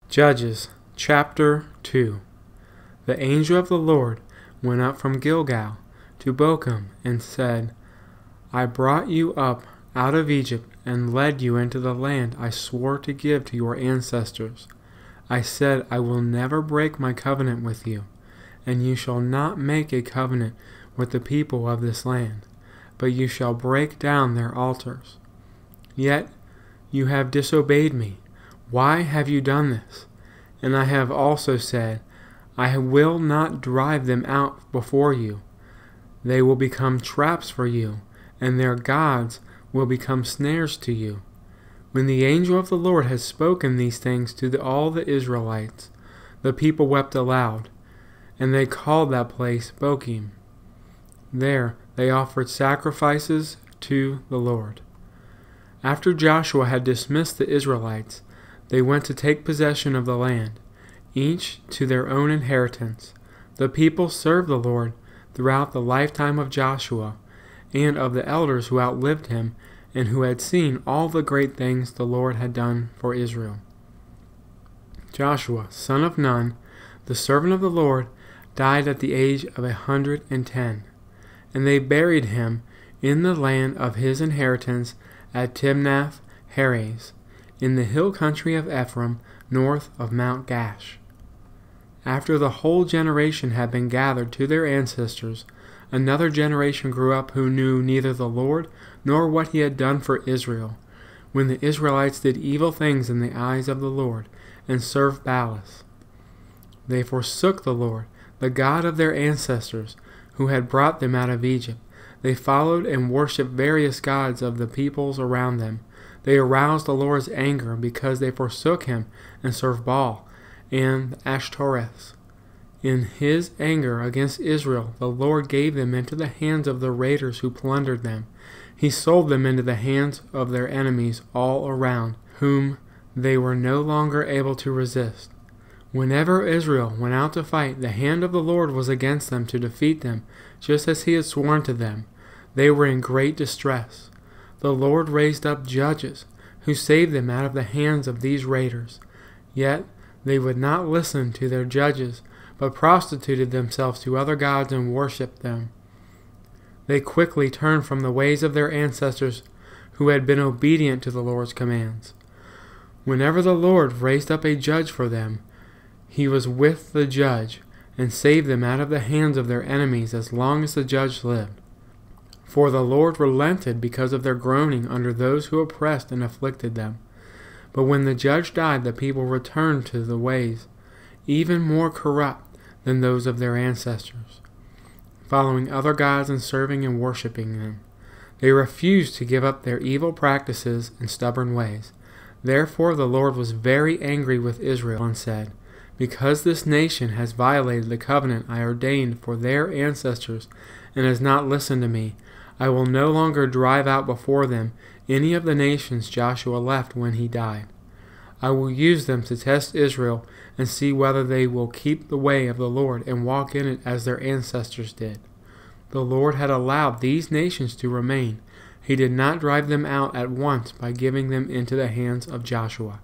Judges chapter 2. The angel of the Lord went up from Gilgal to Bochum and said, I brought you up out of Egypt and led you into the land I swore to give to your ancestors. I said, I will never break my covenant with you, and you shall not make a covenant with the people of this land, but you shall break down their altars. Yet you have disobeyed me. Why have you done this? And I have also said, I will not drive them out before you. They will become traps for you, and their gods will become snares to you. When the angel of the Lord had spoken these things to all the Israelites, the people wept aloud, and they called that place Bochum. There they offered sacrifices to the Lord. After Joshua had dismissed the Israelites, they went to take possession of the land, each to their own inheritance. The people served the Lord throughout the lifetime of Joshua and of the elders who outlived him and who had seen all the great things the Lord had done for Israel. Joshua, son of Nun, the servant of the Lord, died at the age of 110, and they buried him in the land of his inheritance at Timnath-Heres, in the hill country of Ephraim, north of Mount Gash. After the whole generation had been gathered to their ancestors, another generation grew up who knew neither the Lord nor what he had done for Israel, when the Israelites did evil things in the eyes of the Lord, and served Baalis. They forsook the Lord, the God of their ancestors, who had brought them out of Egypt. They followed and worshipped various gods of the peoples around them. They aroused the Lord's anger because they forsook him and served Baal and Ashtoreth. In his anger against Israel, the Lord gave them into the hands of the raiders who plundered them. He sold them into the hands of their enemies all around, whom they were no longer able to resist. Whenever Israel went out to fight, the hand of the Lord was against them to defeat them, just as he had sworn to them. They were in great distress. The Lord raised up judges, who saved them out of the hands of these raiders. Yet they would not listen to their judges, but prostituted themselves to other gods and worshipped them. They quickly turned from the ways of their ancestors, who had been obedient to the Lord's commands. Whenever the Lord raised up a judge for them, he was with the judge, and saved them out of the hands of their enemies as long as the judge lived. For the Lord relented because of their groaning under those who oppressed and afflicted them. But when the judge died, the people returned to the ways, even more corrupt than those of their ancestors, following other gods and serving and worshipping them. They refused to give up their evil practices and stubborn ways. Therefore the Lord was very angry with Israel and said, because this nation has violated the covenant I ordained for their ancestors and has not listened to me, I will no longer drive out before them any of the nations Joshua left when he died. I will use them to test Israel and see whether they will keep the way of the Lord and walk in it as their ancestors did. The Lord had allowed these nations to remain. He did not drive them out at once by giving them into the hands of Joshua.